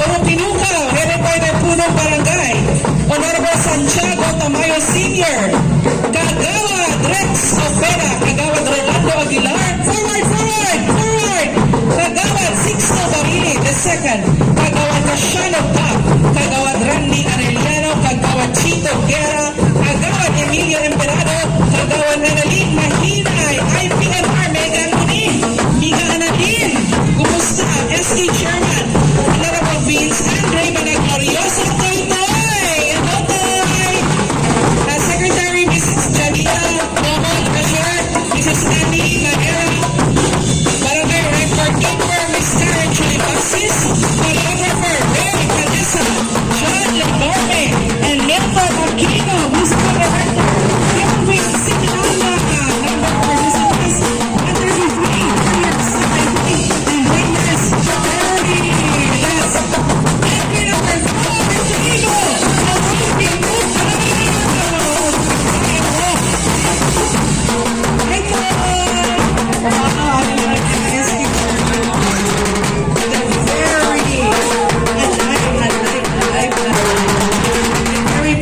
Oropinuca, headed by the Punong Barangay, Honorable Santiago Tamayo Sr., Kagawad Rex Opera, Kagawad Rolando Aguilar, forward! Kagawad Sixto Barili, the second, Kagawad Casiano Pap, Kagawad Randy Arellano, Kagawad Chito Guerra, Kagawad Emilio Emperado, Kagawad Nanalig Mahinay, IPNR Megan Munin, Miga Anadin, kumusta? SK Chairman, Honorable Vince Andre Managlorioso, Toy! Hello, Toy! Secretary Mrs. Janita, Bohol Treasurer, Mrs. Annie Manera, Barangay Record Keeper, Ms. Karen Chilipasis, Choreographer Mary Calesa, John Lemorme, and Milford Aquino, Music Director, Kelvin Signana, Number Participants, Under the Green, and Witness, Terry, yes, Edwin number 4, Trigo, Oropi Nuca,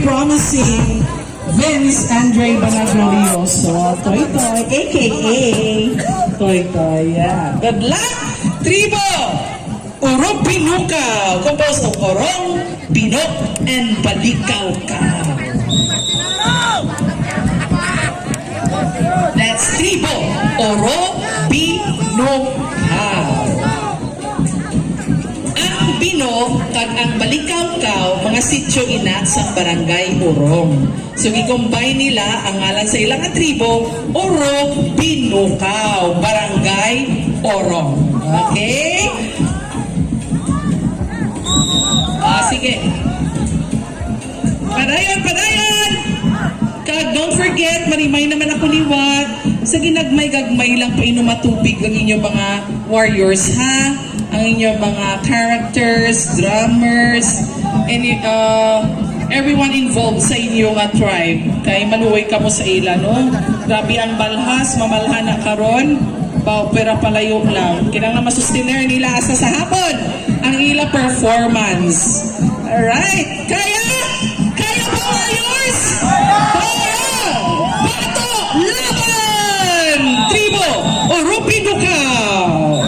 promising Vince Andre Banaglorioso, Toy Toy, aka Toy Toy, yeah. Good luck, Tribo! Urong Pinukaw, composed of Orong, Pinok, and Balikaw Ka. That's Tribo, Orong, Pinukaw. Ang Bino kag ang Balikaw-kaw mga sityo ina sa barangay Urong. So i-combine nila ang ngalan sa ilang tribo, Urong Binukaw, barangay Urong. Okay? Sige. Padayon! Kag don't forget, marimay naman ako ni Wat. Sa ginagmay-gagmay lang painom matubig ang inyong mga warriors, ha? Ang inyong mga characters, drummers, and everyone involved sa inyong tribe. Kay maluway ka mo sa ila, no? Grabe ang balhas, mamalhan na karon, paopera palayo lang. Kinang masustiner nila asa sa hapon ang ila performance. Alright, kaya ba warriors? Kaya! Bato! Laban! Tribo! Urong Pinukaw!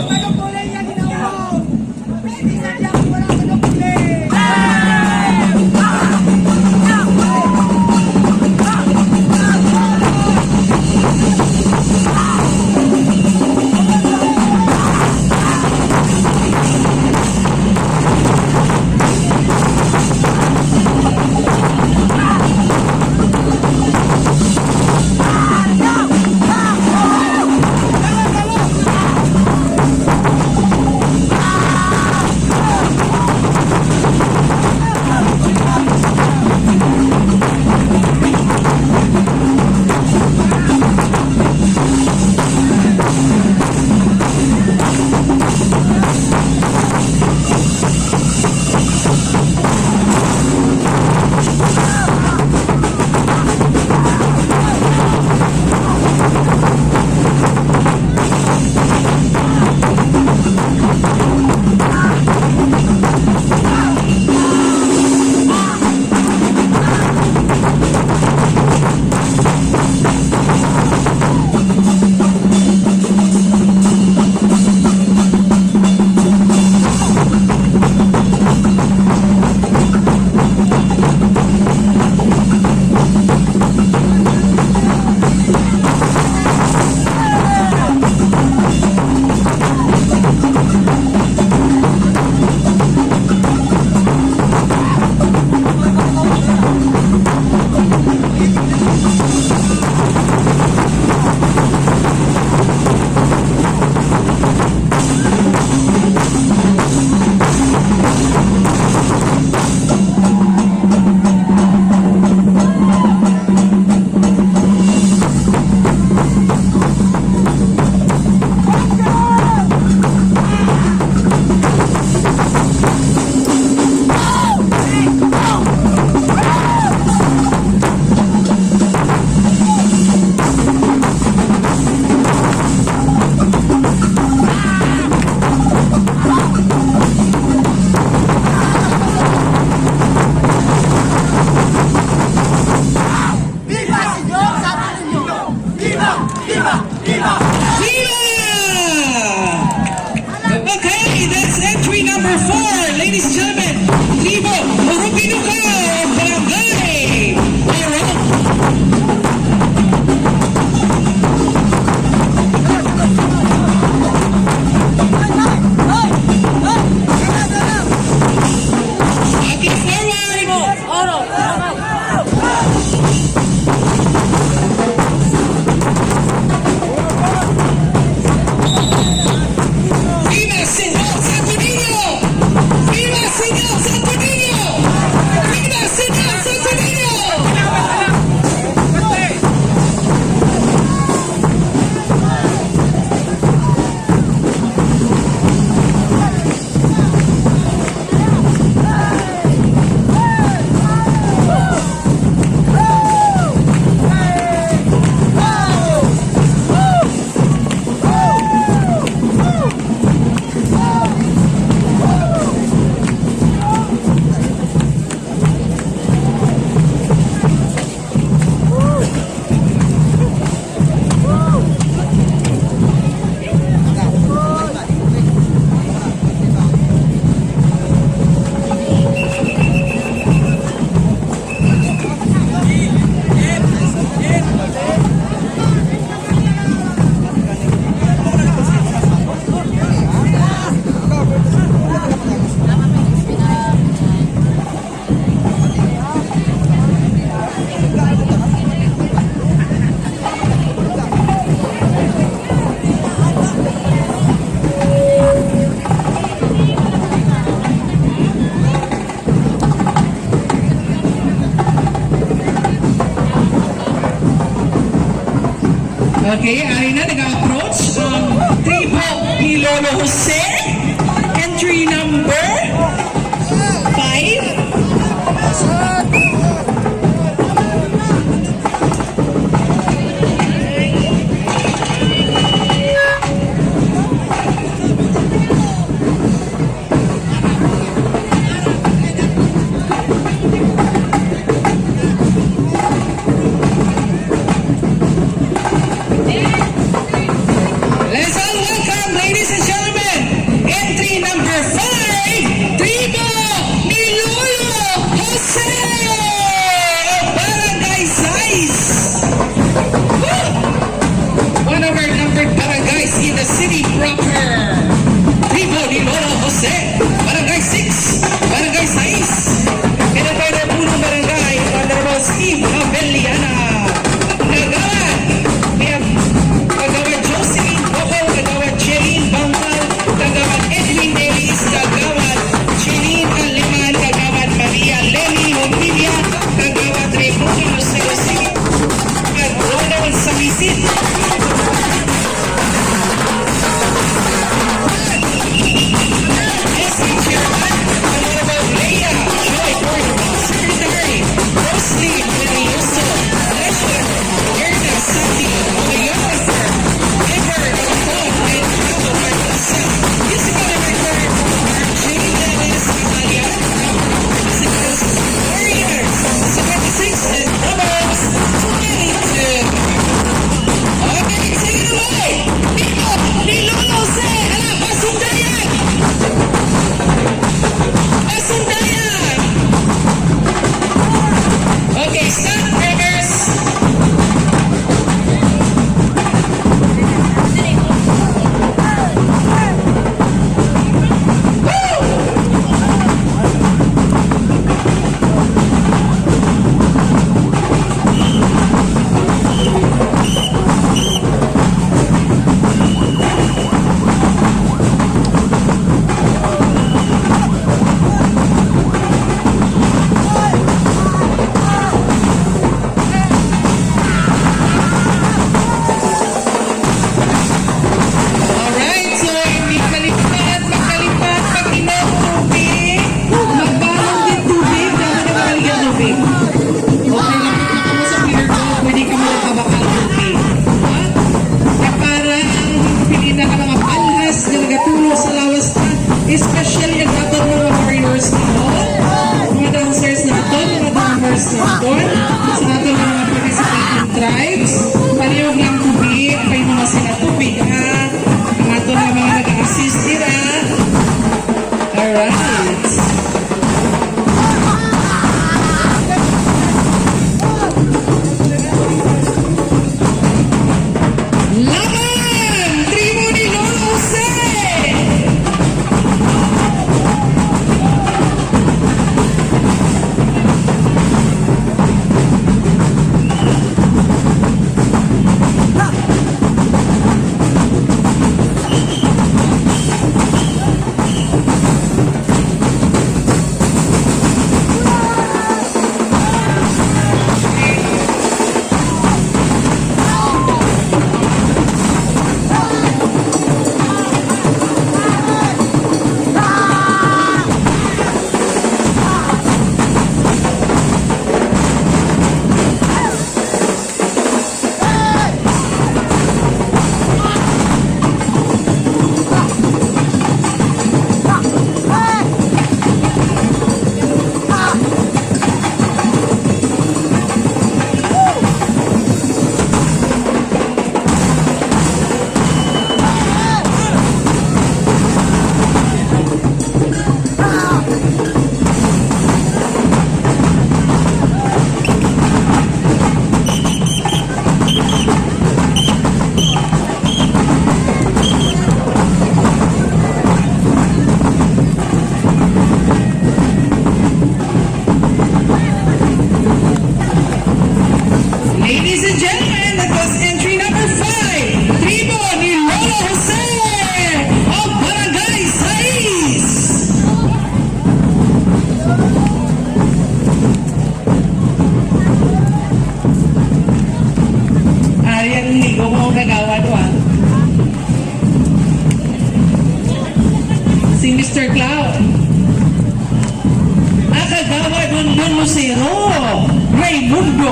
ladies and gentlemen, Tribo Urupinuka, Barangay Oro. Looking forward. Viva Señor Santo Niño! Viva Señor Santo Niño! Viva Señor Santo Niño! Okay, ari na nag-approach ang tribo ni Lolo Jose. Entry number 5. Let's all welcome, ladies and gentlemen,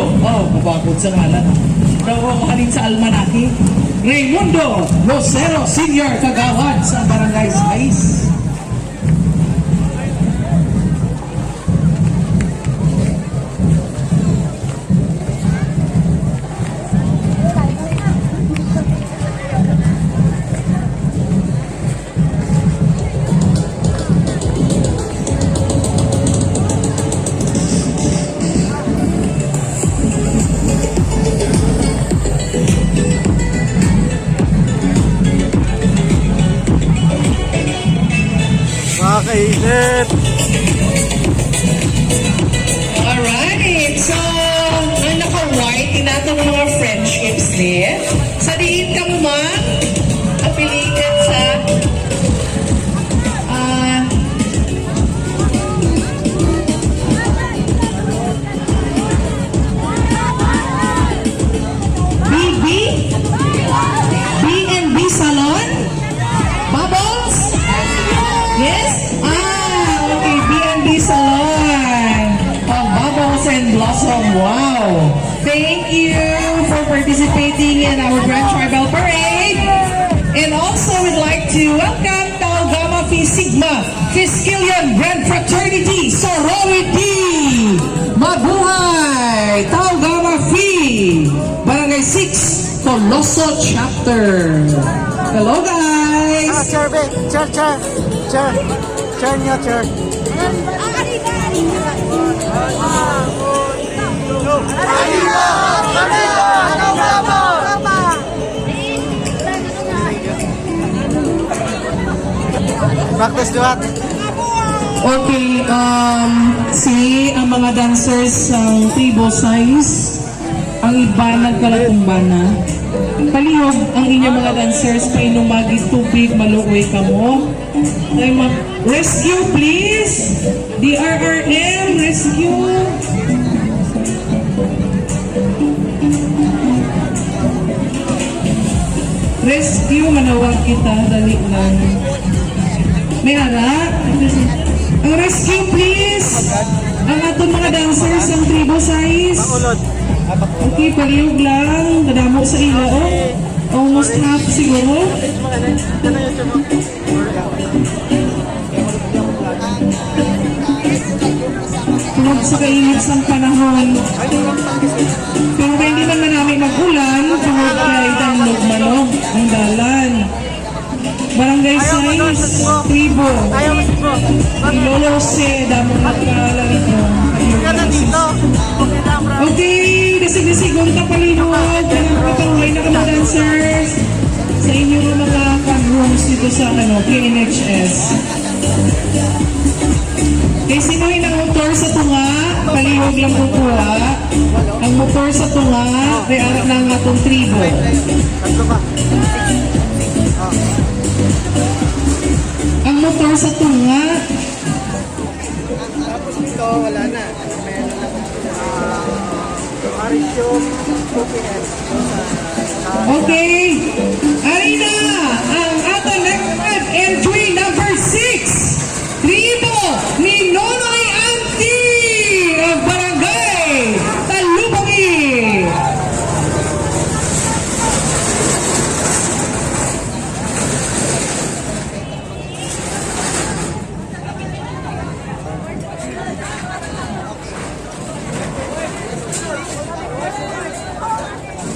Raimundo, mabakod sa ngalan. Halin sa almanaki. Raimundo Rosero Senior, kagawad sa Barangay Sais. Kainit! Alright, so ang naka-white, tinatong mga friendships ni. Sa diin ka mo ma, affiliated sa BB? B&B Salon? Bubbles? Yes? Okay, B&B Salon. Bubbles and Blossom. Wow. Thank you for participating in our Grand Tribal Parade. And also, we'd like to welcome Tau Gamma Phi Sigma Fiskilian Grand Fraternity Sorority. Mabuhay! Tau Gamma Phi Barangay 6 Coloso Chapter. Hello, guys! Chair, niyo, chair. Practice duhat. Okay, ang mga dancers ng Tribo Size, ang iba nagkalatumbana. Palihog ang inyong mga dancers, painom magis tubig, maluoy ka mo. Rescue, please! DRRM, rescue! Rescue, manawag kita, dali lang. May ara? Ang rescue, please! Ang atong mga dancers ng Tribo Size. Okay, palihog lang. Kadamo sa ila, almost half siguro. Tungod sa kainit sa panahon. Pero kaya hindi naman namin mag-ulan, tungod kay Danlog Manong, ang dalan. Barangay Sais, Tribo. Ilolo se, damong nagkalarito. Okay, dasig-dasigon ka palihog. Kapangulay na ka mga dancers. Sa inyo mga rooms dito sa KNHS. Okay, sinuhin ang motor sa tunga, palihog lang kukuha. Ang motor sa tunga, may arap na ang atong tribo. Ang motor sa tunga. Tapos ito, wala na. Arisyong OPS. Okay, Arina, ang atong next entry number 6. Tribo ni Nonoy Auntie of Barangay Talubangi.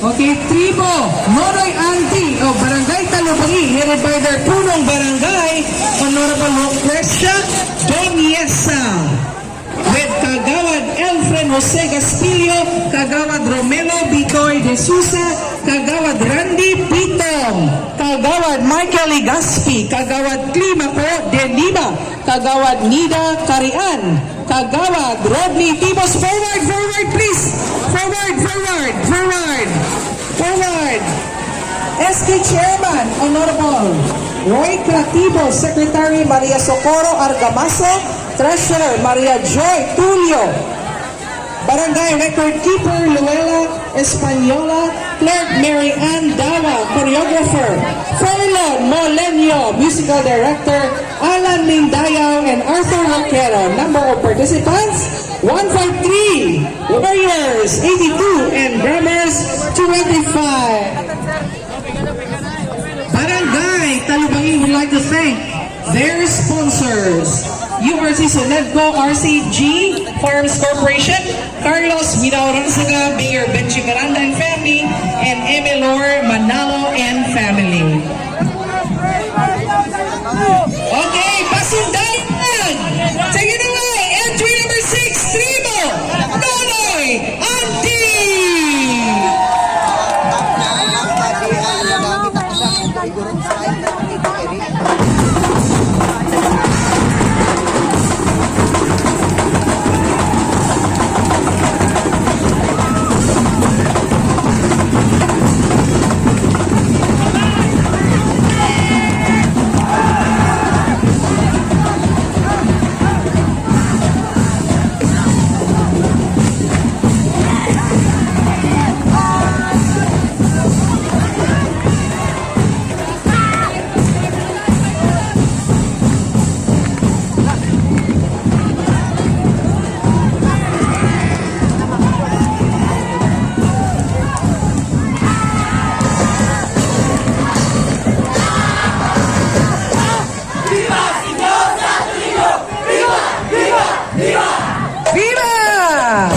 Okay, Tribo Nonoy Auntie of Barangay Talubangi, headed by their punong barangay, Honorable Lucrecia Doniesa, with Kagawad Elfren Jose Gaspilio, Kagawad Romelo Bicoy de Sousa, Kagawad Randy Pitong, Kagawad Michael Igaspi, Kagawad Climaco de Lima, Kagawad Nida Carian, Kagawad Rodney Tibos. Forward please! Forward! SK Chairman, Honorable Roy Cratibo, Secretary Maria Socorro Argamaso, Treasurer Maria Joy Tulio, Barangay Record Keeper Luella Española, Clerk Mary Ann Dawa, Choreographer Ferlon Molenio, Musical Director Alan Lindayaw and Arthur Roquero. Number of participants 153 Warriors Singers 82 and Drummers 25. Barangay Talubangin would like to thank their sponsors. URC Sonedco RCG Farms Corporation, Carlos Minauranzaga, Mayor Benji Miranda and family, and Emilor Manalo and family. Okay, Pasundayan! Take it away! Entry number 6, Tribo! Nonoy! Auntie! Viva!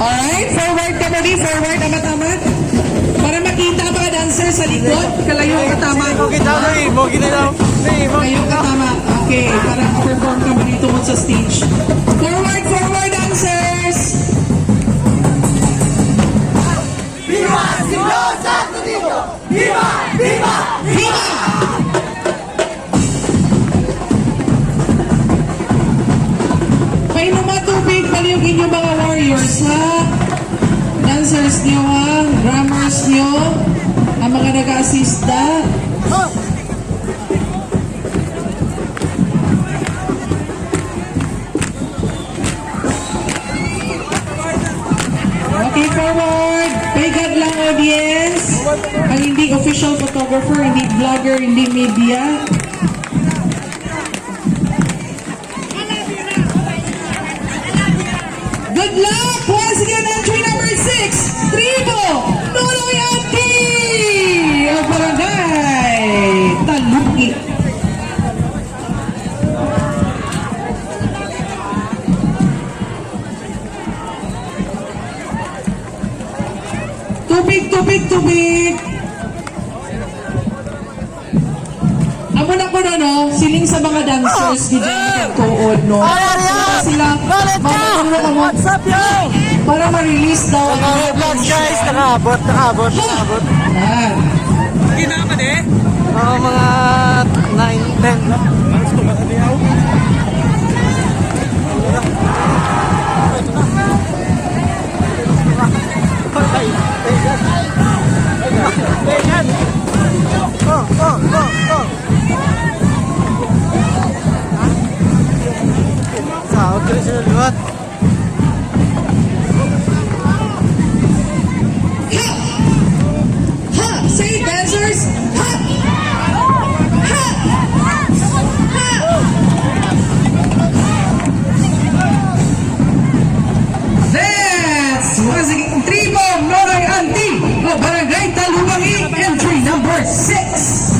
Alright, forward ka buddy, forward amat-amat. Para makita ang mga dancer sa likod, kalayo ang katama. Kalayo ang katama. Okay, para perform ka ba dito mo sa stage. Forward, forward dancers! ¡Viva Simón Santo Niño! ¡Viva! ¡Viva! Viva! Painom mga tubig, paliyugin yung mga warriors, ha? Dancers nyo, ha? Drummers nyo, ang mga nag-assista. Okay, forward. Pagad lang, audience. Ang hindi official photographer, hindi vlogger, hindi media. Good luck! Once again, entry number 6, Tribo, Nonoy Auntie! Ang barangay, Taluki. Tubig, tubig, tubig! Amo na ko na, no? Siling sa mga dancers, di dyan nagtuod, no? Para sila, What's up, yo? para ma-release daw ang Mga vlogs guys, nakaabot. Yan. Mga 9, 10. Sahod ka rin sila liwat. Ha! Say dancers! Ha! Ha! Ha! That's once again, Tribo, Nonoy Auntie, o Barangay Talubangin, entry number 6.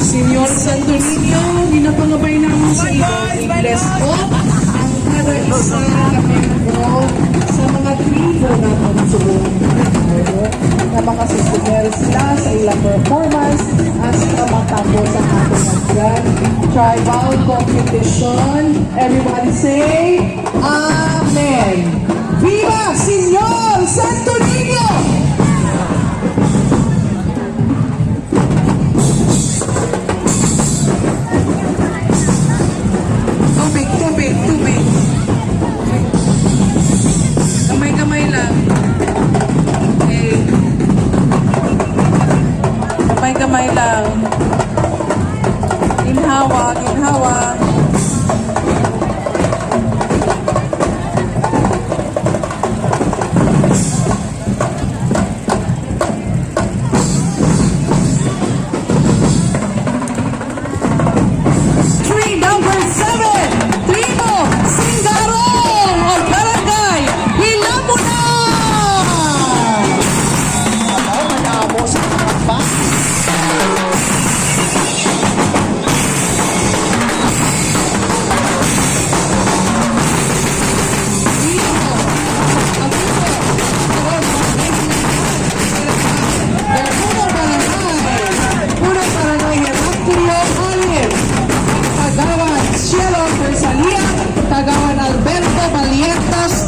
Senyor Santo Niño, ginapangabay namin sa iyo. I-bless po ang kada isa na membro sa mga tribo natin sa buong mundo na makasusunod sila sa ilang performance as matapos ang ating Grand Tribal Competition. Everybody say, Amen! Viva Senyor Santo Niño! Tubig, tubig.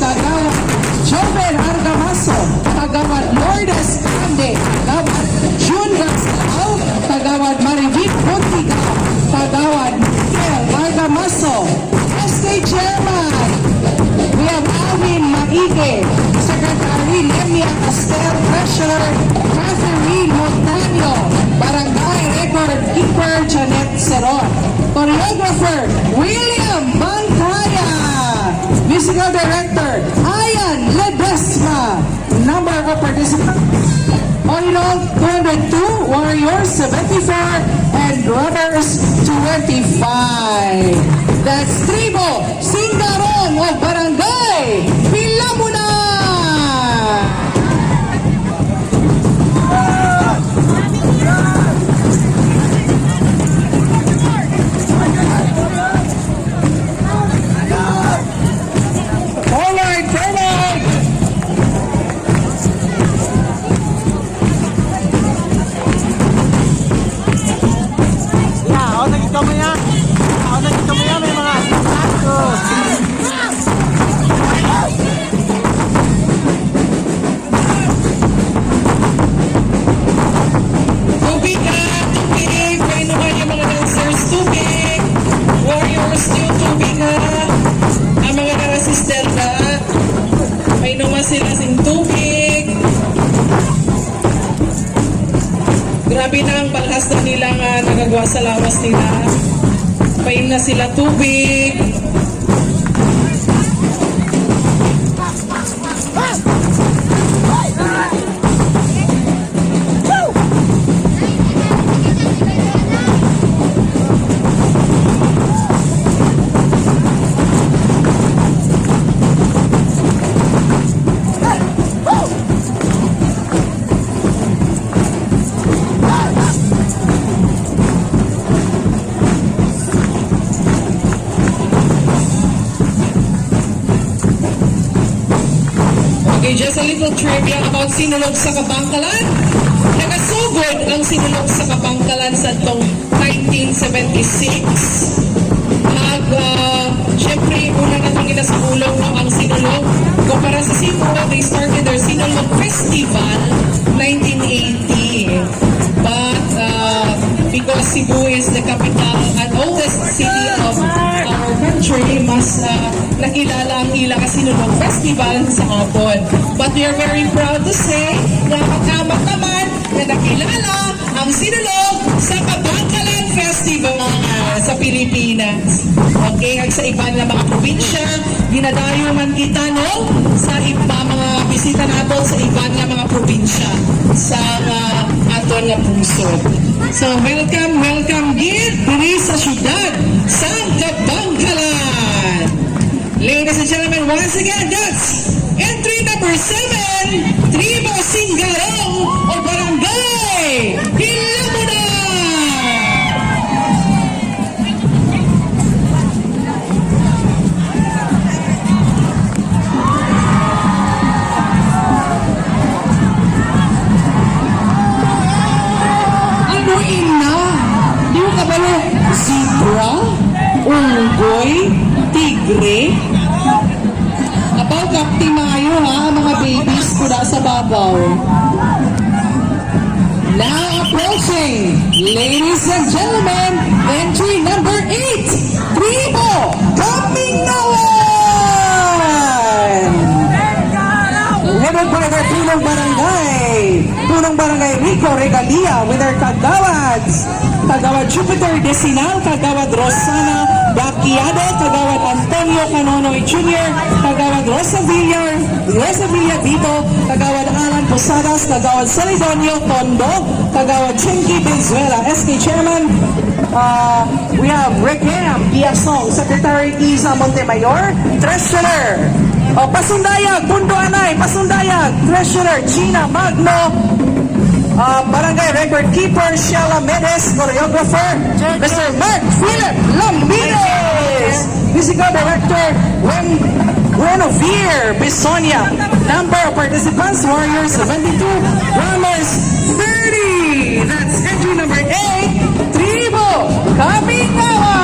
Kagawad Joven Argamaso, Kagawad Lourdes Grande, Kagawad June Garzao, Kagawad Marivit Buntiga, Kagawad Miguel Argamaso, SK Chairman, we have Alvin Maige, Secretary Lemia Castel, Treasurer Catherine Montaño, Barangay Record Keeper Janet Seron, Choreographer William Bangkaya, Musical Director Ayan Ledesma, number of participants, all in all 202, Warriors 74, and Brothers 25. That's Tribo Singarong of Barangay Pilamuna. Forward, forward! Ako nakita mo yan. Ako nakita mo yan. May mga asistento. Tubig ka! Tubig! Painuhan yung mga dancers. Tubig! Warriors, yung tubig ha! Ang mga narasistenta, painuman sila sing tubig. Grabe na ang balhas na nila nga nagagawa sa lawas nila. Pain na sila tubig. Okay, just a little trivia about Sinulog sa Kabangkalan. Nagasugod ang Sinulog sa Kabangkalan sa tong 1976. Siyempre, una na itong inasulong no, ang Sinulog. Kumpara sa Cebu, they started their Sinulog Festival 1980. But because Cebu is the capital and oldest city of our country, mas nakilala ang ilang Sinulog Festival sa hapon. But we are very proud to say na makamat naman na nakilala ang Sinulog sa Kabangkalan Festival sa Pilipinas. Okay, at sa iba na mga probinsya, dinadayo man kita no sa iba mga bisita natin sa iba na mga probinsya sa aton nga pusod. So welcome gid diri sa syudad sa Kabangkalan. Ladies and gentlemen, once again, that's entry number 7, Tribo Singarong o Barangay Pilamuna. Ano ina? Di mo kabalo? Zebra? Unggoy? Tigre? Abaw kapti maayo ha, mga babies kuda sa babaw. Now approaching, ladies and gentlemen, entry number 8, Tribo Kamingawan! Headed by their Punong Barangay Rico Regalia with their Kagawads, Kagawad Jupiter Desinal, Kagawad Rosana Baquiado, Kagawad Antonio Canonoy Jr., Kagawad Rosa Villa Vito, Kagawad Alan Posadas, Kagawad Celidonio Tondo, Kagawad Chenki Benzuela, SK Chairman. We have Rekem Biasong, Secretary Isa Montemayor, Treasurer Pasundayag, Pundo Anay, Pasundayag, Treasurer Gina Magno, Barangay Record Keeper Sheila Medes, Choreographer Mr. Mark Philip Lambines, Musical Director Buenovir Bisonia, number of participants Warriors 72, Drummers 30. That's entry number 8, Tribo Kamingawan.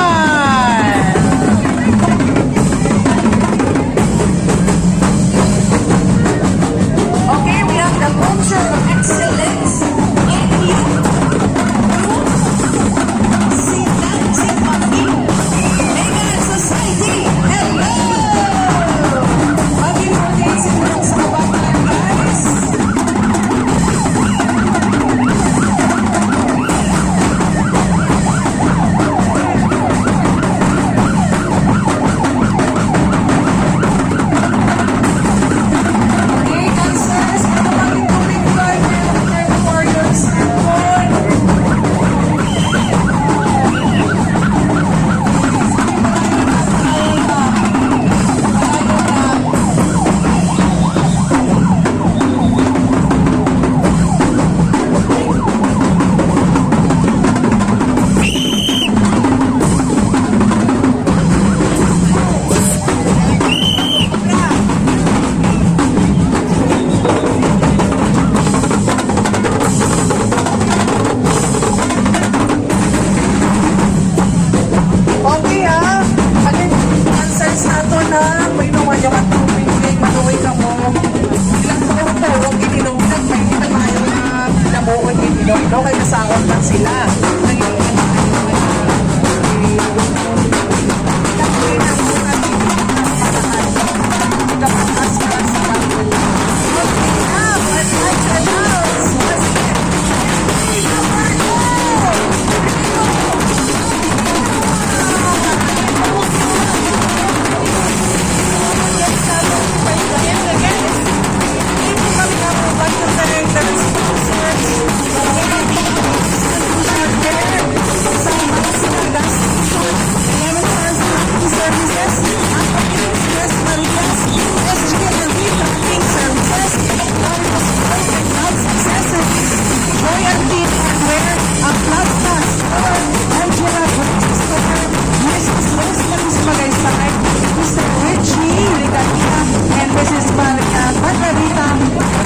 Mrs. Maria Margarita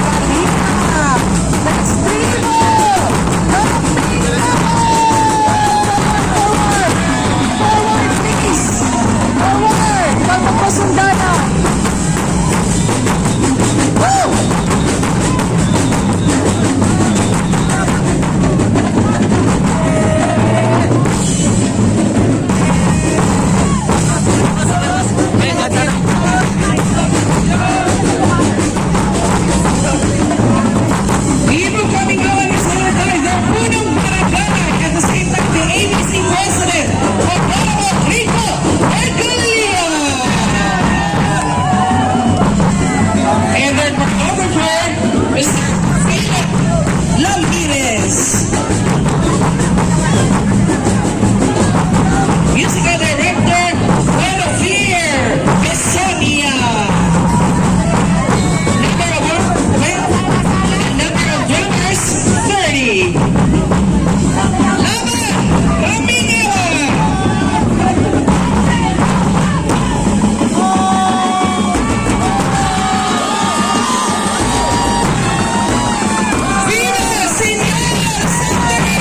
Margarita. Let's Tribo! Forward! Forward, please! Forward! Ikaw magpasundana! Woo! Ibu kaming awan ni Salazar, the punong barangay, at the same time, the ABC President of Balawa, Rico Egalia. And their photographer, Mr. Philip Lamires. Musical Director, Well of Fear, Miss Sonia. Number of drummers, 30. Laban, Ramingawa. Viva Señor Santorini.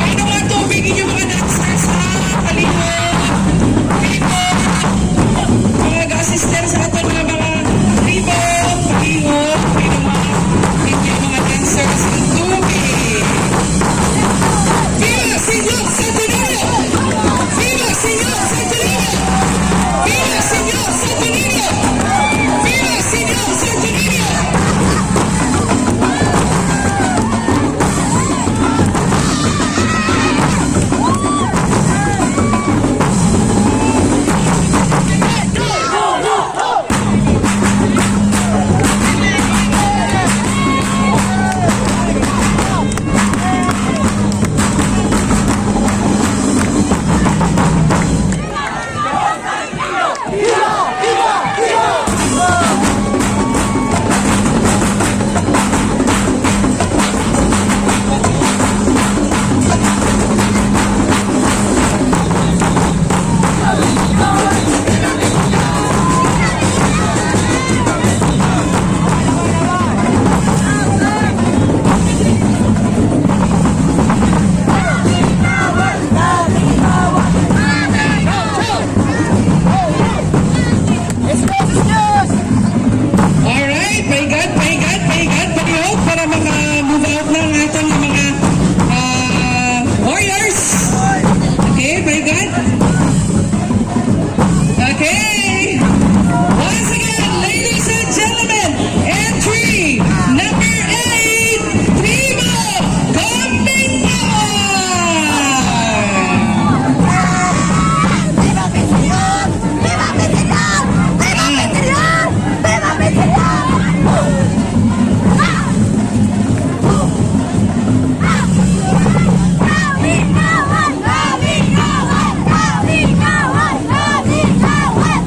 Ano nga tubig yung mga dancers ha? Kalimot! Kalimot! Mga ga-assistant sa ato ng mga tribo, kalimot, yung mga dancers ng tubig. Viva Señor Santorini! Viva Señor Santorini! Viva Señor Santorini! Viva Señor Santorini! Alright, very good, very good, very good. Palihog para maka-move out na ang atong mga warriors. Okay, very good. Okay. Once again, ladies and gentlemen, entry number 8, Tribo Kamingawan. ¡Viva mi señor! ¡Viva mi señor! ¡Viva mi señor! ¡Viva mi señor! Kamingawan! Kamingawan! Kamingawan! Kamingawan!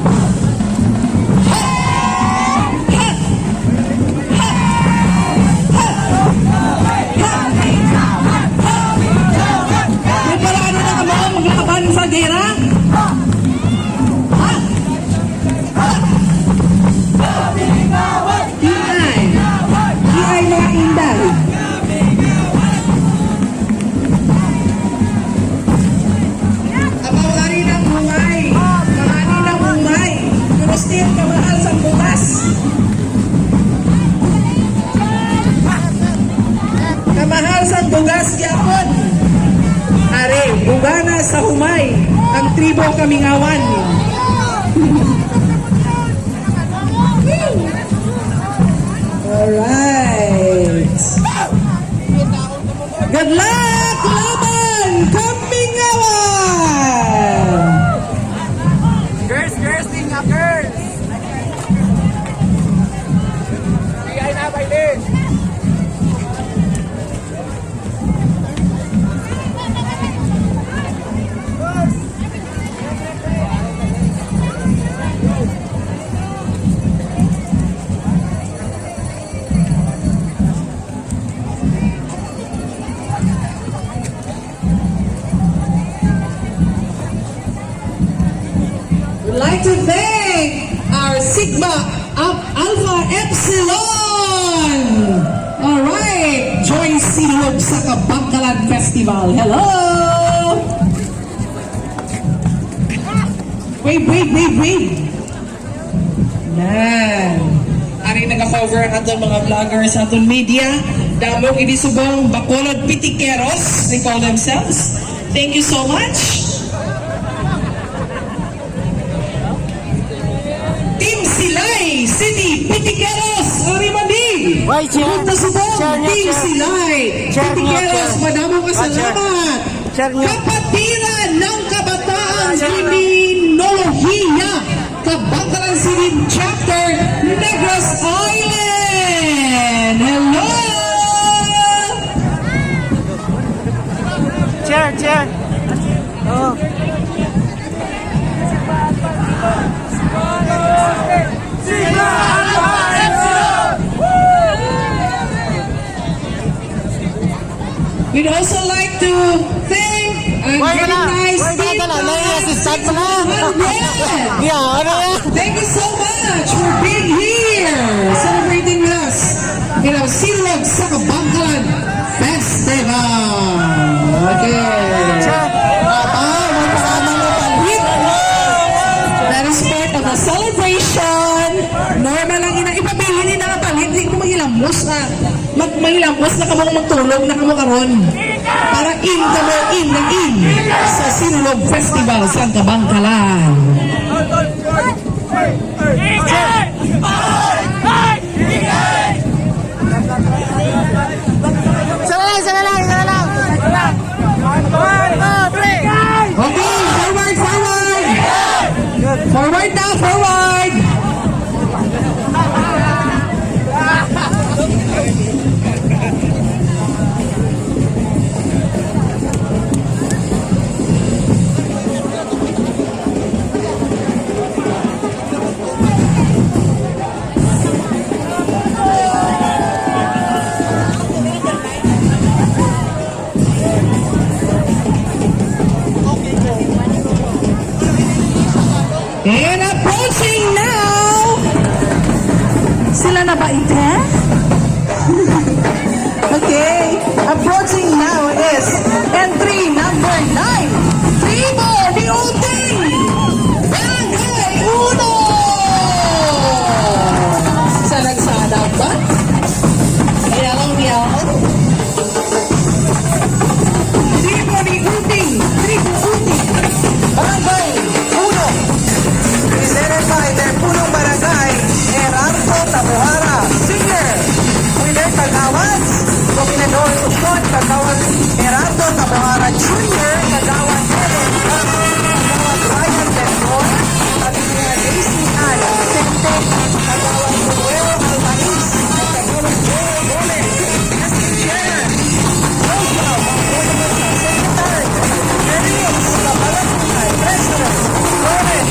May paraan na ka mga maglaban sa gera? Iay mga inday. Amawari ng humay. Kamani ng humay. Pero still kamahal sa bugas. Kamahal sa bugas yapon. Are, bugana sa humay. Ang tribo Kamingawan. Alright. Good luck, laban! Kamingawan! We'd like to thank our Sigma Alpha Epsilon. All right, join Silog sa Kabangkalan Festival. Hello. Wait. Yan. Ari nag-cover ang aton mga vloggers, aton media. Damog inisubong Bacolod Pitikeros, they call themselves. Thank you so much. Team Silay City Pitikeros, Arimandi. Why, Chair? Punta subong, Chair niya, Team Chair. Silay Chair niya, Pitikeros, Chair. madamong kasalamat. Chair niya. Kapatiran ng Kabataan Criminolohiya, Kabangkalan City Chapter, Negros Island. Hello! Chair. Oh. We'd also like to thank and Why wala? recognize Why Team wala? Nai-assistant mo na. 100. Yeah, ano yan? Thank you so much for being here, celebrating with us in our Silog sa Kabangkalan Festival. Okay. Chair. May kasama mo palit. That is part of the celebration. Normal lang ipabilin na palit. Hindi ko mahilamos na. Mahilamos na kamong magtulog na kamo karon. Para in sa Silog Festival sa Kabangkalan. Sana lang. Okay, forward! Forward now, forward! And approaching now! Sila na ba ite? Okay, approaching now is entry number 9, Tribo de Uting! Barangay Uno! Sa nagsada ba? Niyaw. Tribo de Uting! Barangay Uno. Presented by their punong barangay, Gerardo Tabuhara, Senior. Winner Kagawad, Gobernador Uston, Kagawad Gerardo Tabuhara, Junior, Kagawad Ellen Kagawad Ryan Benson, Kagawad Daisy Ann Vicente, Kagawad Noel Albanese, Kagawad Joel Gomez, SK Chair, Joshua Bangkulusa, Secretary, Jerry Kabalatungay, President, Lauren,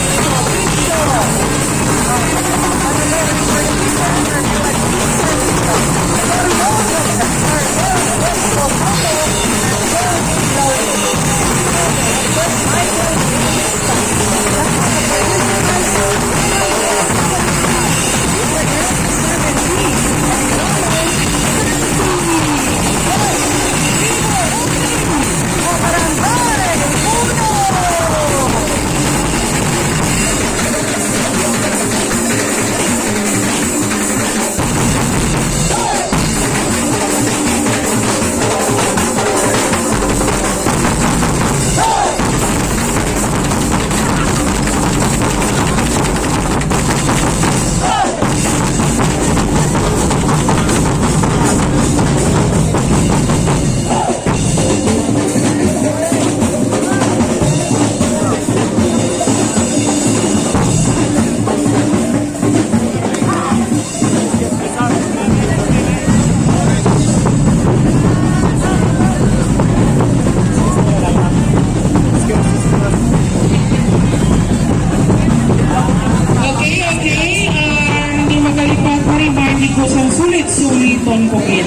sulit-suliton ko it.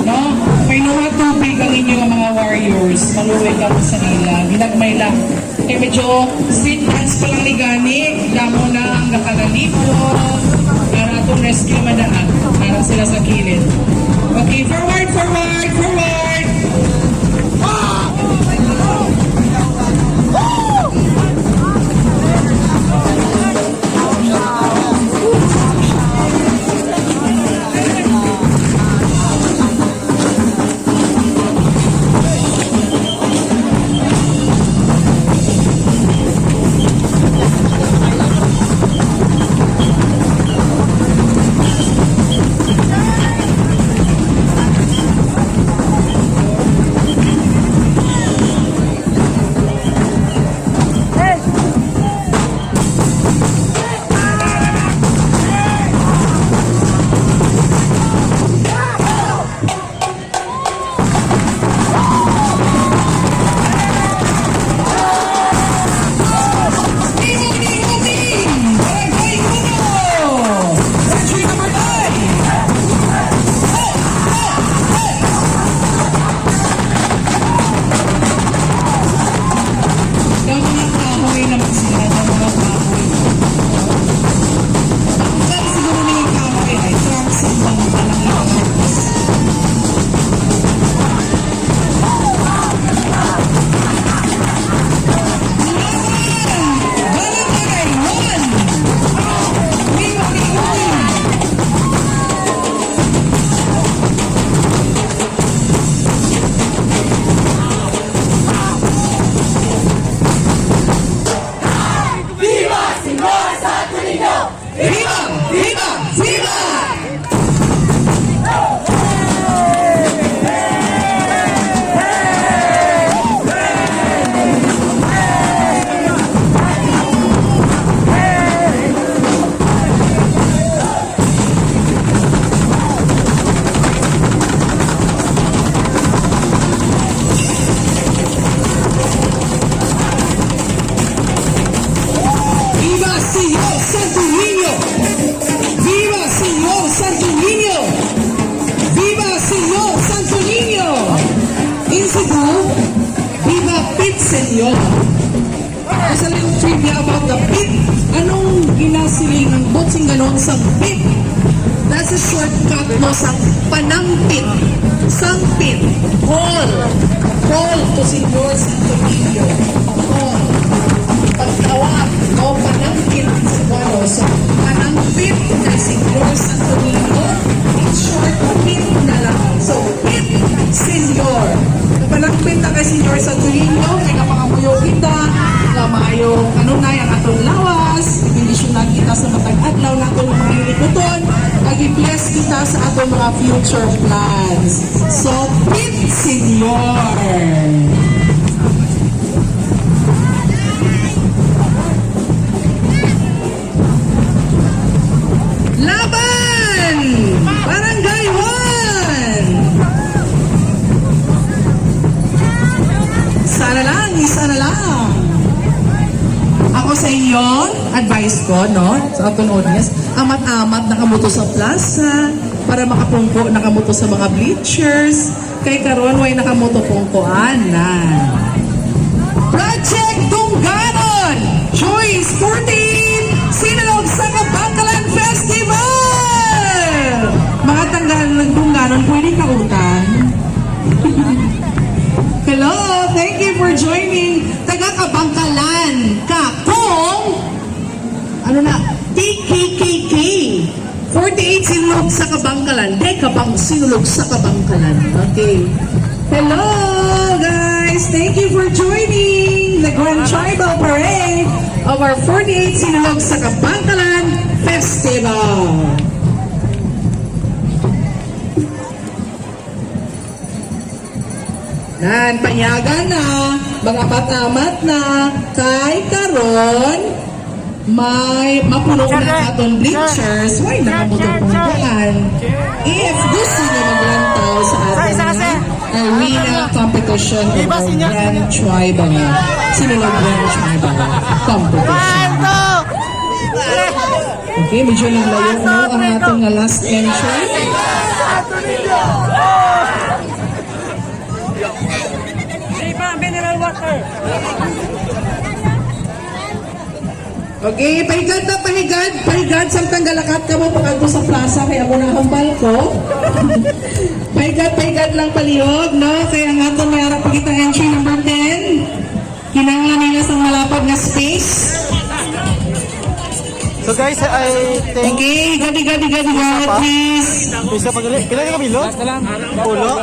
No? May nuha tubig ang inyong mga warriors. Maluwi ka sa nila. Ginagmay lang. Kaya medyo street dance pa lang ni Gani, damo na ang nakalalipo, para itong rescue madaan, para sila sa kilid. Okay, forward, forward, forward! Senyor. There's a little trivia about the pit. Anong ginasiling ng botsing ganon sa pit? That's a shortcut mo sa panampit. Sangpit. Call. Call to Senyor Santonino. Call. Pagtawag o panampit sa walo. So, panampit kay Senyor Santonino. In short, pit na lang. So, pit, Senyor. Panampit na kay Senyor Santonino. Kaya kapangamuyo kita. Nga maayo, ano na, yung atong lawas. Ibindisyonan kita sa matag adlaw na itong mga hilikuton. Nag-bless kita sa atong mga future plans. So, pit, Senyor. Laban! Barangay 1! Sana lang, isa na lang. Ako sa inyo, advice ko, no? Sa atong audience, amat-amat nakamuto sa plaza para makapungko nakamuto sa mga bleachers. Kay karon way nakamuto pungkoan na. Project Tungganon! Choice 14! Sinalog sa Kabangkalan Festival! Mga tanggalan ng Tungganon, pwede kautan. Hello! Thank you for joining. Taga-Kabangkalan ka kung ano na, TKKK. 48 sinulog sa Kabangkalan. Dekabang sinulog sa Kabangkalan. Okay. Hello, guys! Thank you for joining the Grand Tribal Parade of our 48 Sinulog sa Kabangkalan Festival. Nan, panyagan na, mga patamat na, kay karon may mapuno na aton bleachers, why nakamutupuntuan? If gusto nyo maglantaw sa ating arena competition of our Grand Tribal, Sinulog Grand Tribal competition. Okay, medyo naglayo no ang ating last entry. Mineral water. Okay, pahigad, samtang galakat ka mo pagkalto sa plaza, kaya ako nahambal ko. pahigad lang palihog, no? Kaya nga ito may harap kita entry number 10. Kinanglan nila sa malapad na space. So guys, I think... Okay, gadi, please. Isa pagalit. Pila ka bilog? Ulo?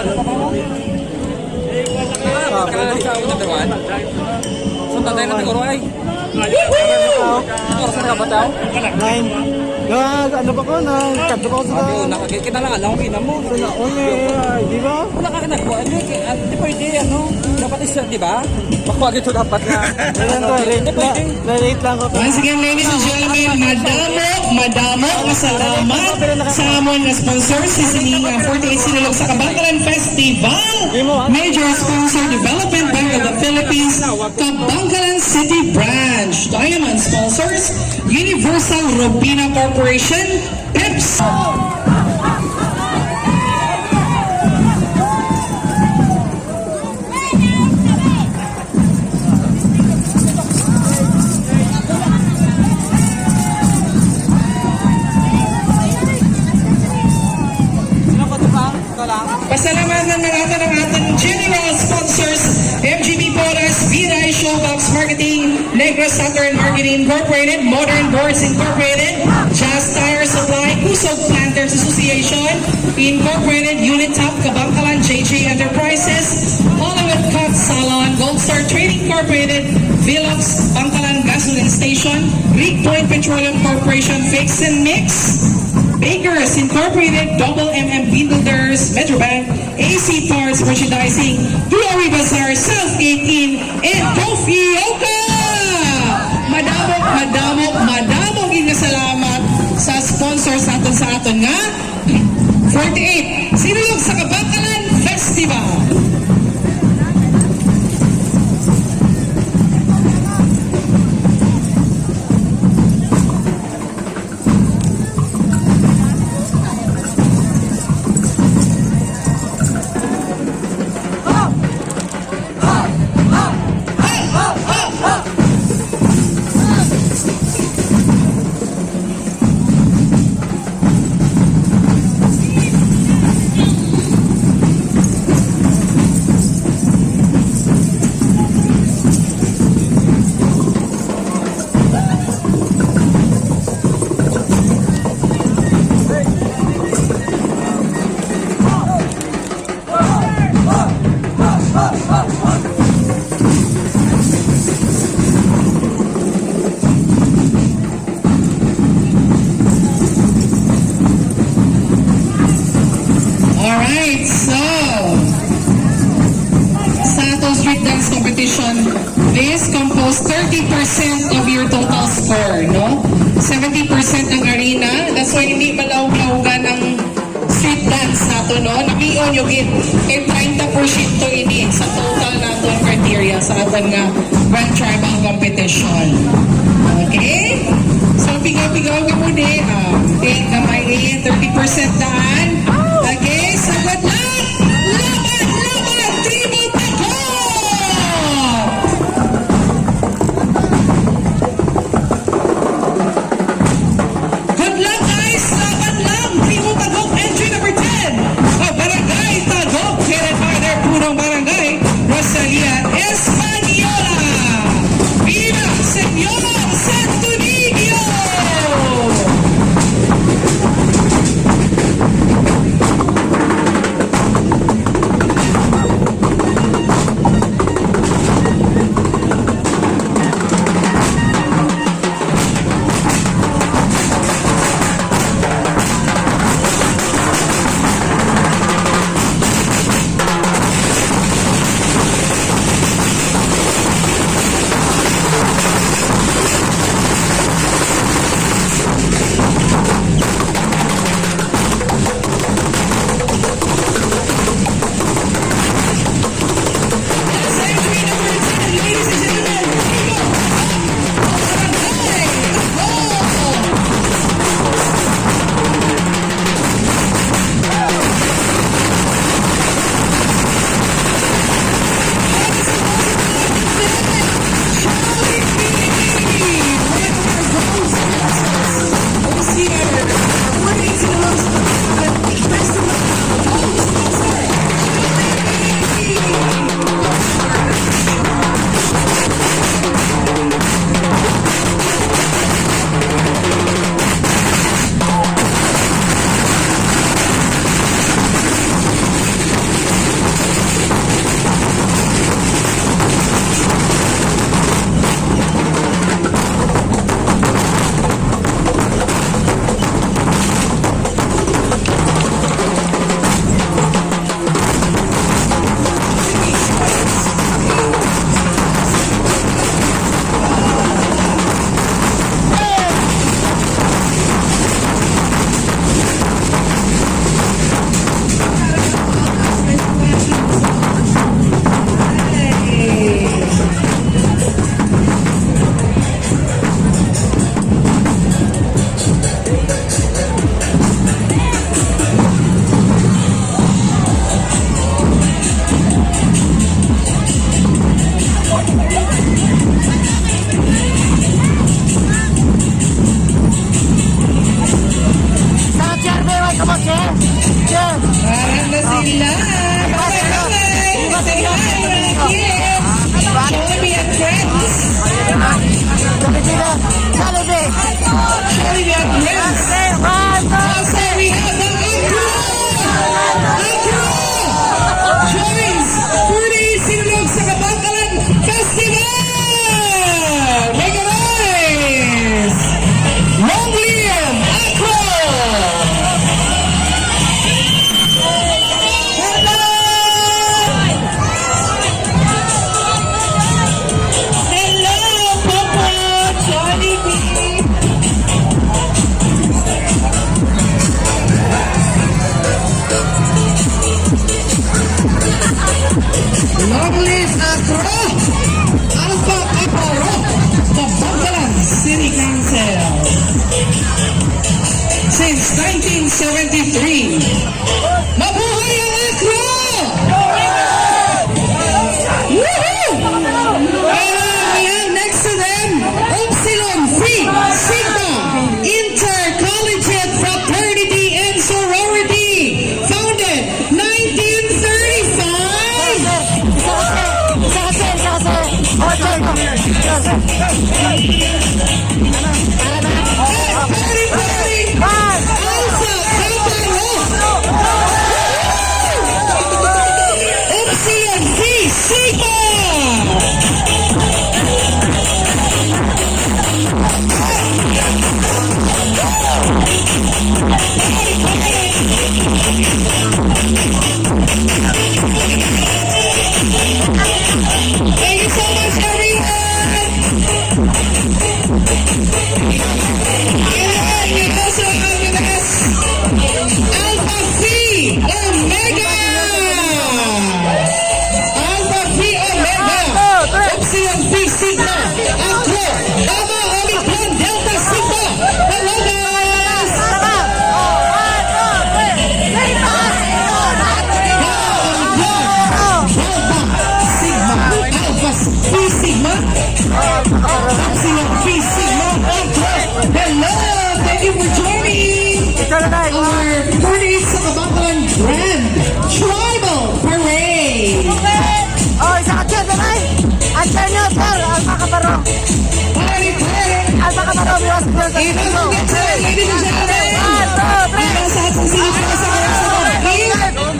Sundan tayo natin kuro ay. Oras na nakabataw? 9. Ano ba ko? Nagkado pa ko sa... Nakakita lang alam ko ina mo. Di ba? Wala ka kinagawa. Hindi pwede ano. Dapat isa, di ba? Makuha ito dapat na. Rate lang ko. Once again, ladies and gentlemen, madamok, masalamat sa amon na sponsor si Sininga 48 Sinulog sa Kabangkalan Festival. Major sponsor, Development Bank of the Philippines, Kabangkalan City Branch. Diamond sponsors, Universal Robina Corporation, Pepsi. Pasalamatan ng ating general sponsors, MGB Boras, Viray Showbox Marketing, Negros Saturn Marketing Incorporated, Modern Boards Incorporated, Jazz Tire Supply, Kusog Planters Association Incorporated, Unitop, Kabangkalan, JJ Enterprises, Hollywood Cut Salon, Gold Star Trading Incorporated, Philips, Bangkalan Gasoline Station, Greek Point Petroleum Corporation, Fix and Mix, Bakers Incorporated, Double MM Builders, Metrobank, AC Parts Merchandising, Glory Bazaar, Southgate Inn, and Kofioka! Madamok salamat sa sponsors sa aton nga 48 Sinulog sa Kabangkalan Festival. Alright, so sa atong street dance competition, this composed 30% of your total score, no? 70% ang arena. That's why hindi malawag-lawagan ang street dance nato, no? Nakion yung git. Kay 30% to ini sa total nato criteria sa ating nga Grand Tribal Competition. Okay? So, pigaw-pigaw ka mo di. Okay, kamay 30% daan. Okay, sagot lang! Laban! Tribo Tago! Good luck, guys! Laban lang! Tribo Tago, entry number 10! Barangay Tago, headed by their punong barangay, Rosalia Española! Viva Señora Santo Niño! Valiant wins. Also, we have the Acro! Acro! Joins 40 Sinulog sa Kabangkalan Festival! Mega nice! Long live Acro! Hello, Popo! Jollibee! Longleaf Acro, Alpha Aparo, Kabangkalan City Council. Since 1973, mabuhay ang Acro! Woohoo! We have next to them, Upsilon Phi Sigma Intercollegiate Fraternity and Sorority, founded 1935. Alpha Kappa Rho. Upsilon Phi Sigma. Thank you so much, everyone. And we also have with us Alpha Phi Omega. Alpha Phi Omega. Upsilon Phi Sigma. Acro. Gamma Omicron Delta Sigma. Hello, guys. Alpha Phi Sigma, Upsilon Phi Sigma, Acro. Hello, thank you for joining our 30th sa Kabangkalan Grand Tribal Parade. Party, party. It doesn't get time, ladies and gentlemen. Nasa atong sila sa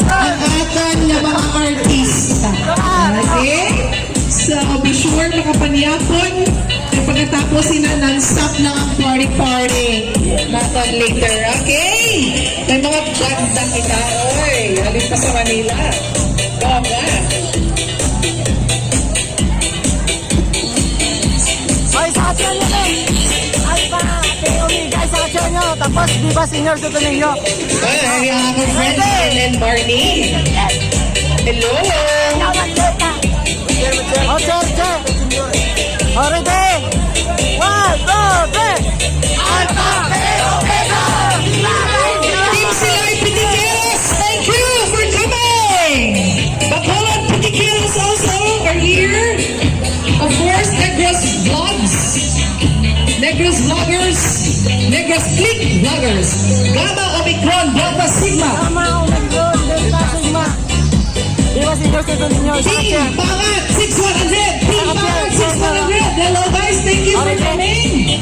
ang atan ng mga artista. Okay? So, be sure makapanyapon at pagkatapos sila non-stop na ang party-party natin later. Okay? May mga ganda kita. Oy, alin pa sa Manila. Bongga. Tapos, di ba senior dito ninyo? Ay, ang aking friend, Ellen Barney. Hello! Oh, sir. Oh, ready? 1, 2, 3. Alpha, Omega! Team Silay Pitiqueros, thank you for coming! Bacolod Pitiqueros also are here. Of course, Negros Vlogs, Negros Vloggers, Negros Click Vloggers, Gamma Omicron Delta Sigma, Di ba senior dito ninyo? Team Pangat 6100, Team Pangat 6100. Hello guys, thank you for coming.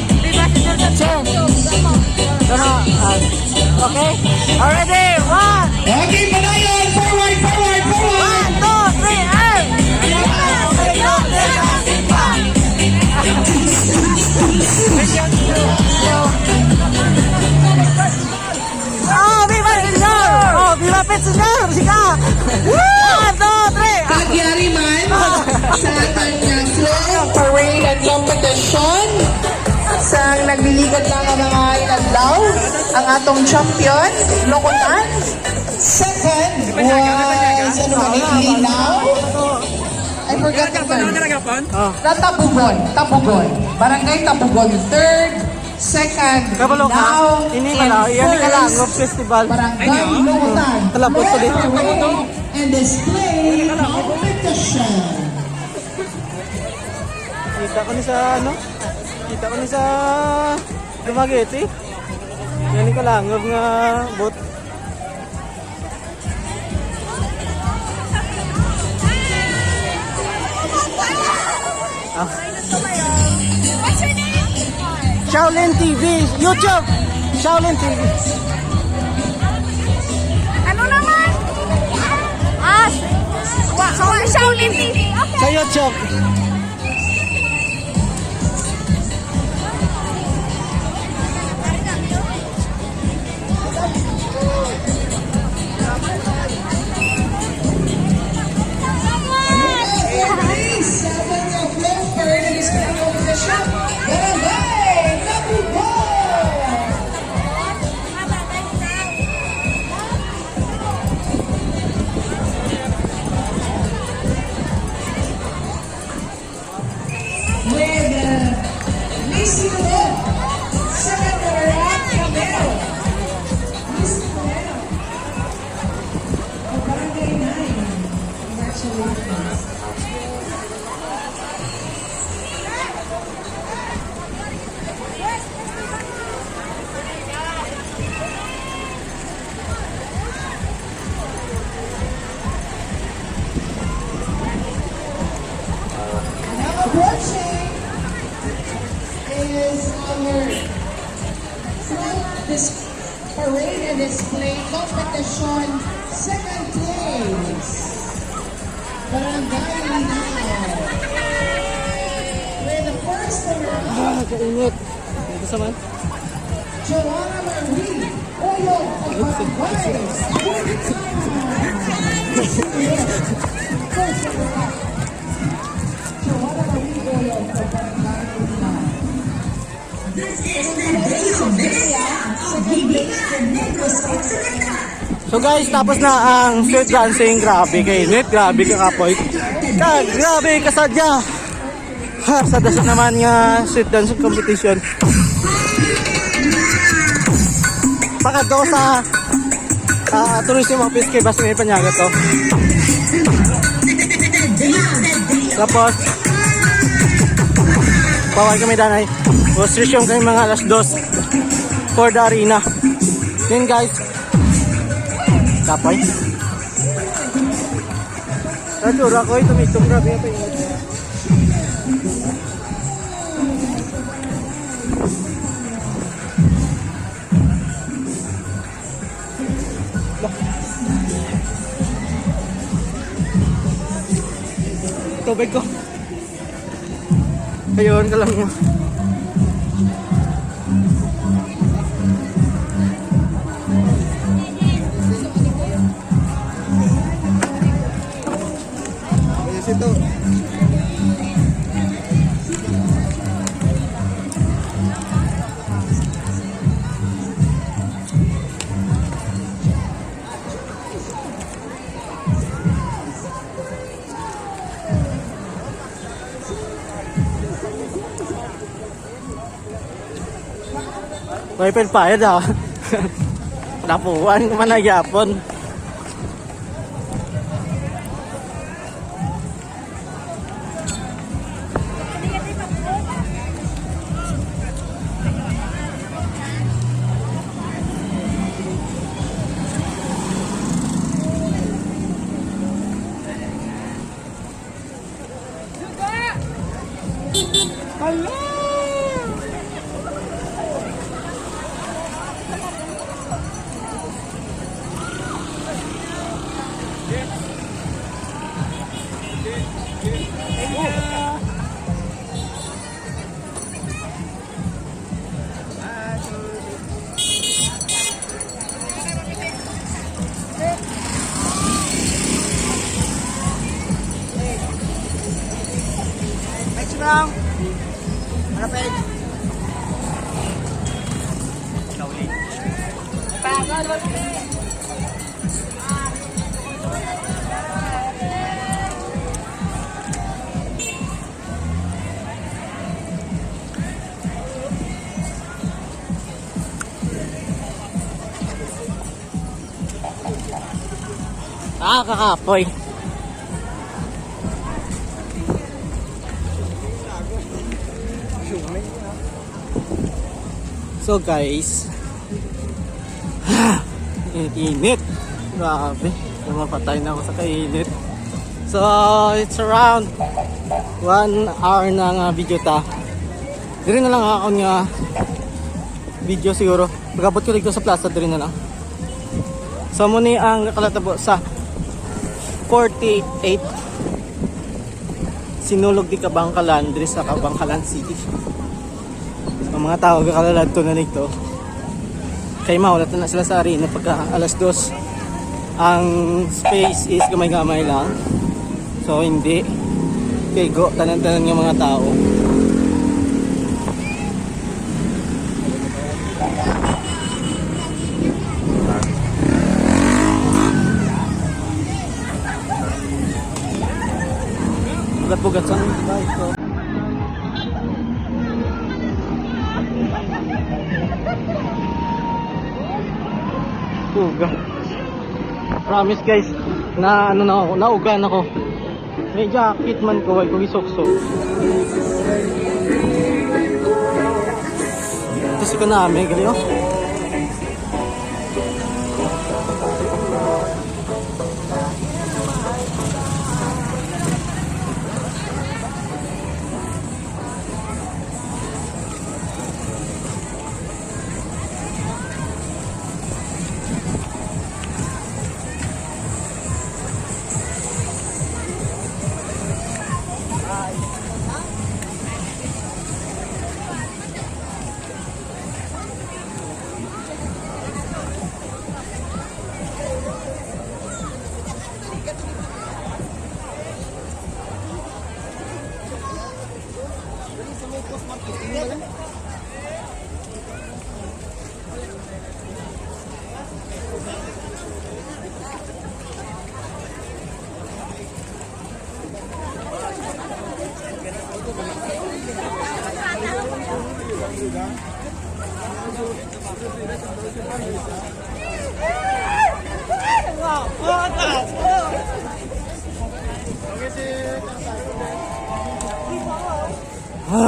Okay? Already? 1, Okay, panayon, forward, forward, forward. 2, 3, and... Oh, viva el señor! Oh, viva Pet señor! Sika! 1, 2, 3! Pagyari man sa ating flow, parade at competition. Sa nagliligat lang ang mga inadlaw, ang atong champion, Lokotan. Second was, ano ba, Linaw? I forgot the third. Tapugon. Barangay Tapugon. Third, second, Kabalo ka? Linaw. Ini pala, yan ka lang, ng festival. Barangay Lokotan. Talapos ko dito. Parade and display competition. Kita ko ni sa ano? Kita ko ni sa Dumaguete. Yan ka lang, nga bot. What's your name? Shaolin TV. YouTube. Shaolin TV. Ano naman? Shaolin TV. Okay. Sa YouTube. Approaching is our this parade and display competition second place. Barangay Linao. With the first runner-up, Kainit. Dito sa man. Joanna Marie Oyo of Barangay. First runner-up, Joanna Marie Oyo of Barangay Linao. So guys, tapos na ang street dancing. Grabe kainit. Grabe ka kapoy. Grabe kasadya. Ha, sa dasot naman nga street dancing competition. Pakado sa tourism office kay Bas may panyaga to. Tapos bawal kami danay. Restriction kami mga alas 2 for the arena. Then guys, kapoy. Radura ko ito may tumra biya pa yun. Tubig ko. Ayun ka lang yun. Ito. May pinpayad ah. Napuan ko man nagyapon. Lang. Malapit. Slowly. Kakapoy. So guys, init. Grabe, mapatay na ako sa kainit. So it's around 1 hour na nga video ta. Diri na lang ako nga video siguro. Pagabot ko dito sa plaza, diri na lang. So muni ang nakalatabo sa 48 Sinulog di Kabangkalan, diri sa Kabangkalan City. Ang mga tao kakalad to na nito. Kay maulat na sila sa arena pagka alas 2. Ang space is gamay-gamay lang. So hindi kay go tanan-tanan ng mga tao. Pugat sa bike ko. Puga. Promise guys, na ano na ako, naugan ako. May jacket man ko, ay ko gisok-sok. Ito si Kaname, gali oh.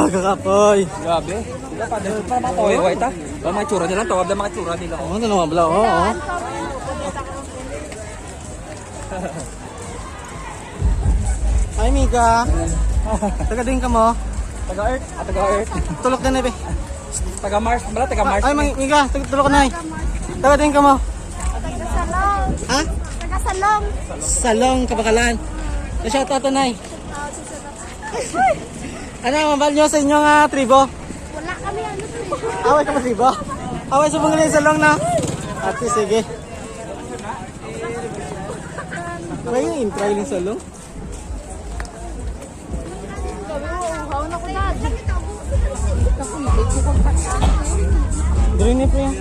Kakapoy. Grabe. Wala pa din. Para mga toyo, white ha? Para mga tsura nila, tawag na mga tsura nila. Ano na mga bala? Oo. Hi, Mika. Taga din ka mo? Taga-Earth. Taga-Earth. Tulok na be. Taga-Mars. Bala, taga-Mars. Ay, Mika. Tulok na. Taga din ka mo? Taga-salong. Ha? Taga-salong. Salong, Kabakalan. Na-shout out na. Ano ang mabal nyo sa inyong tribo? Wala kami ano to. Away ka ba tribo? Away sa mga salong na? Ate, sige. May yung intry ng salong? Uhaw na ko na. Diri ni po yan.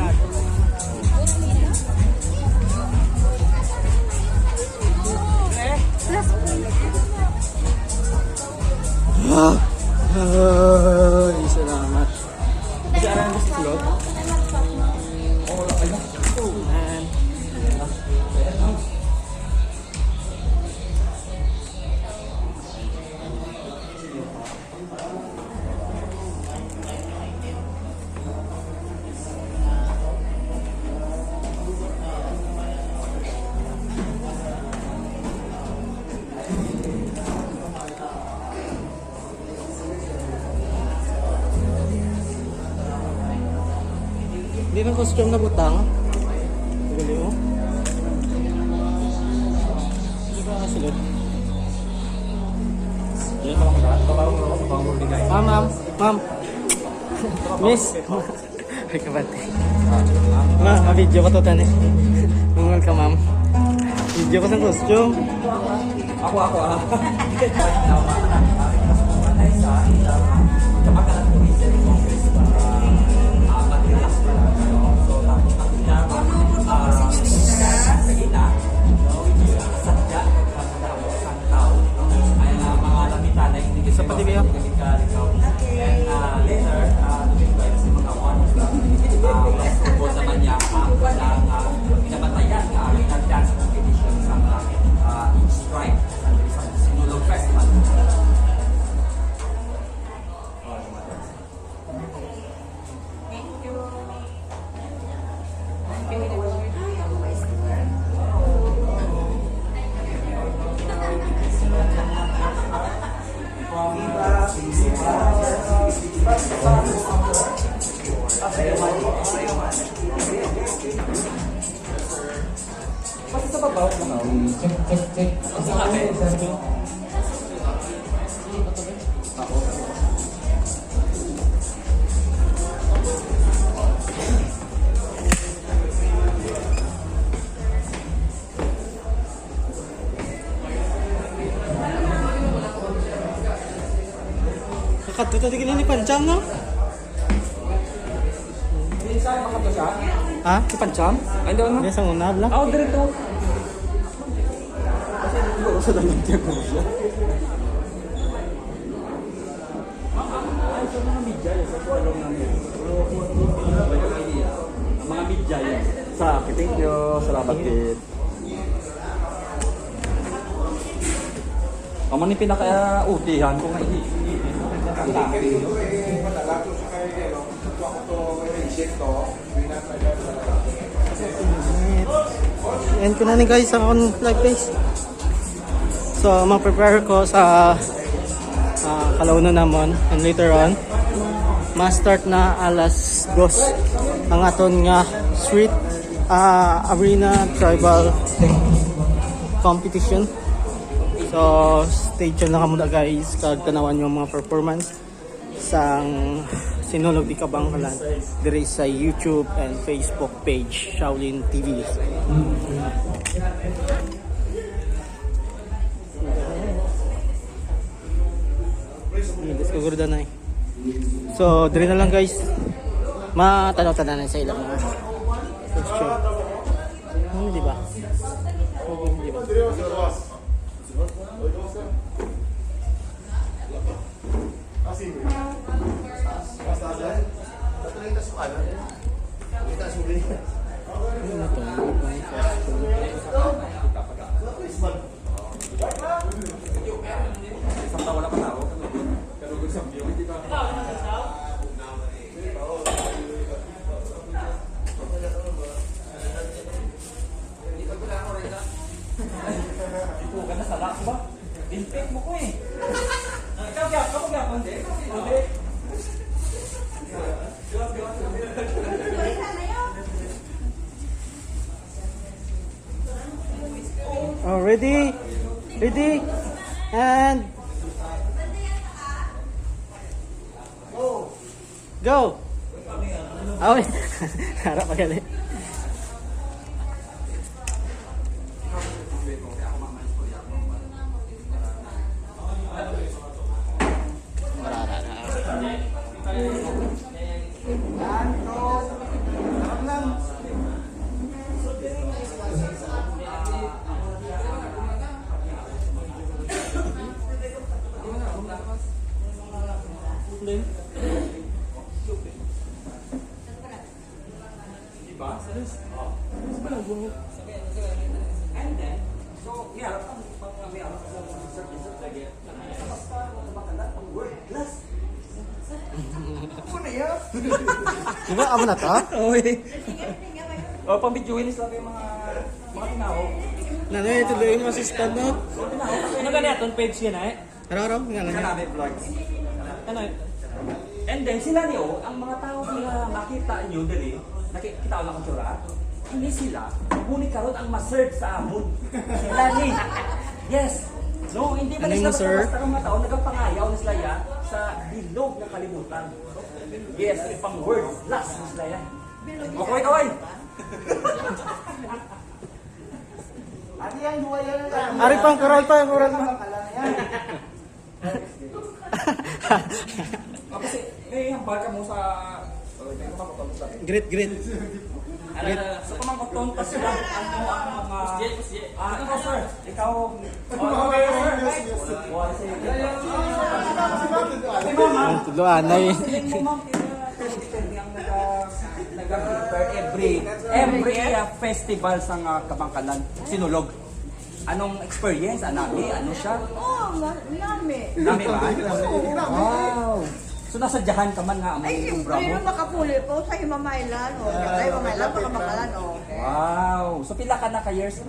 Ay, salamat. Diyan ang gusto log. Hindi ng costume na butang. Gali mo. Hindi ba kasulod? Ma'am. Miss. Ay kabate. Ma-video ko to tani. Mungal ka ma'am. Video ko sa costume. Ako ah. Sa patibiyo. Nakatuto di ni Pancham, no? Saan makato siya? Ha? Si Pancham? Ay, doon na. Hindi, sa una lang. Ako dito. Kasi siguro sa dalang tiyak ko siya. Ay, sa mga media yun. Sa tulong namin. Mga media yun. Sa akin, thank you. Salamat din. Ang mga pinaka-utihan ko nga hindi. End ko na ni guys ang live page. So, mag-prepare ko sa kalaunan naman. And later on, ma-start na alas 2 ang aton nga street arena tribal competition. So, stay tuned na kamuna guys. Kag tanawan yung mga performance sang Sinulog di Kabangkalan diri sa YouTube and Facebook page Shaolin TV. Let's go gurda na. So, diri na lang guys. Matanaw-tanan na sa ilang mga question. Ano di ba? Di ba? Oh, ready? Ready? And go! Oh, harap magaling. Diba, amo na to? O, pang-videoin sila yung mga tinao. Nanay, tuloy yung assistant no? Ano ganyan itong page yan eh? Araw-araw, nga lang. Kanami vlogs. Ano eh? And then sila niyo, ang mga tao na makita niyo dali, nakikita ko lang ang tsura, hindi sila, ngunit karon ang ma-search sa amon. Sila ni. Yes. No, hindi ba Ano sila mo, sir? basta ng mga tao, nagpangayaw na sila ya sa bilog na kalimutan. Yes, pang words, last na sila yan. Okay, kaway. Ari pang kural pa, kural pa. Kasi may hambal ka mo sa Great, great. sa pamangkoton pa sila ang mga ano ka sir ikaw okay sir Tuluan na yun. every festival sa Kabangkalan Sinulog. Anong experience? Anami? Ano siya? Nami. Nami ba? Wow! So nasadyahan ka man nga ang Ay, mga siyempre, nung makapuli po sa Himamaylan, o. Sa Himamaylan, Pakabangkalan, o. Wow! So pila ka na ka-years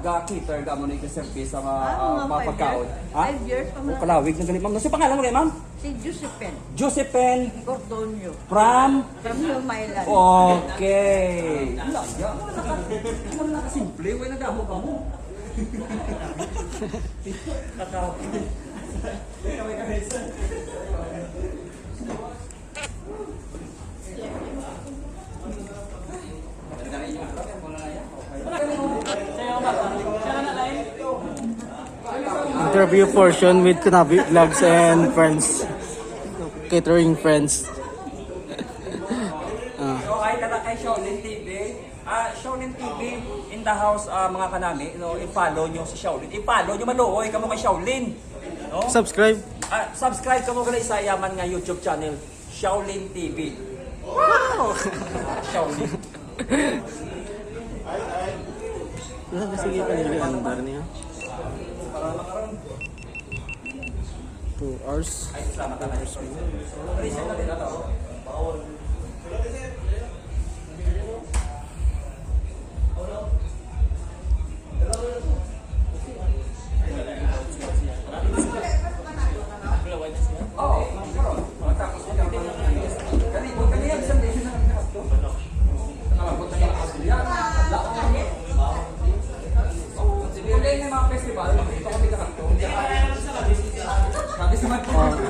ga-cater ka mo na service sa mga Mga pagkaon? 5 years pa O man. kalawig na ganit ma'am. Ano si pangalan mo kayo ma'am? Si Josephine Josephine Cordonio. from From Himamaylan. Okay. Laya. Ano na simple? Wala nagamo ka mo. Interview portion with Kanabi Vlogs and friends. Catering friends. So, hi kay Shaolin TV. Shaolin TV in the house, mga kanami. No, i-follow nyo si Shaolin. I-follow nyo manuoy kamo kay Shaolin. No? Subscribe. Subscribe kamo kay sa yaman nga YouTube channel, Shaolin TV. Wow! Shaolin. Sige pa nila ang andar niya. 2 hours. Ay, salamat na. Reset na din ito.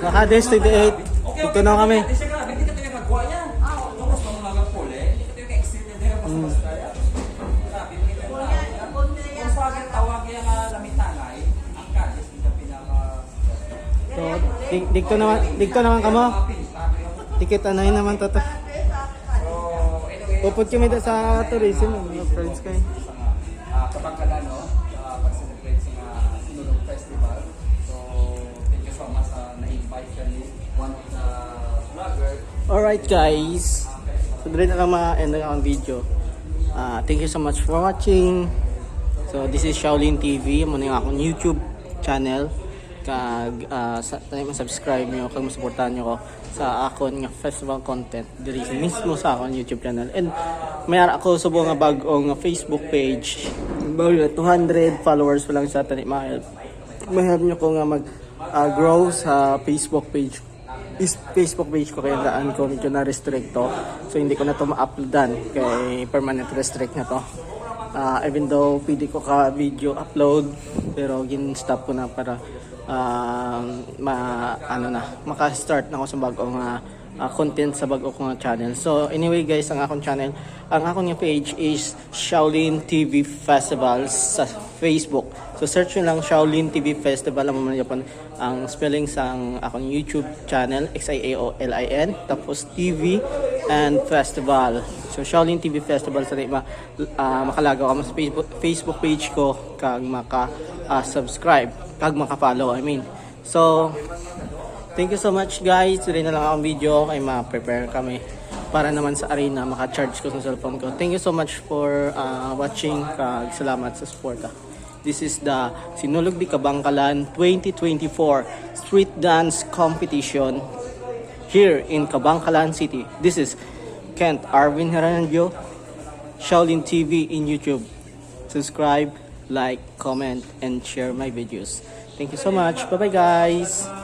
Nakades 28. Dito na kami. So, dito naman kamo. Ticket anahin naman to. Upod kami sa tourism, mga friends kay. Kabangkalan, no? Pag-celebrate sa Sinulog Festival. So, thank you so much na-invite kami. One of the vlogger. Alright guys. So, dali na lang ma-end ang video. Thank you so much for watching. So, this is Shaolin TV. Muna yung akong YouTube channel. Kag subscribe nyo, kag masuportahan nyo ko sa akon nga festival content diri mismo sa akon YouTube channel. And mayroon ako subo nga bag-ong Facebook page. Bago 200 followers pa lang sa tani mahal. Mahal nyo ko nga mag grow sa Facebook page. Facebook page ko kaya daan ko medyo na restrict to. So hindi ko na to ma-uploadan kay permanent restrict na to. Even though pwede ko ka video upload pero gin-stop ko na para maka-start na ako sa bagong content sa bagong kong channel. So anyway guys, ang akong channel, ang akong page is Shaolin TV Festival sa Facebook. So search nyo lang Shaolin TV Festival, ang spelling sa akong YouTube channel, XIAOLIN, tapos TV and Festival. So Shaolin TV Festival sa makalagaw ka sa Facebook page ko kag subscribe kag maka-follow, I mean. So thank you so much guys. Tuloy na lang akong video kay ma-prepare kami para naman sa arena maka-charge ko sa cellphone ko. Thank you so much for watching kag salamat sa support. This is the Sinulog di Kabangkalan 2024 Street Dance Competition here in Kabangkalan City. This is Kent Arvin Heranjo, Shaolin TV in YouTube. Subscribe, like, comment, and share my videos. Thank you so much. Bye-bye guys.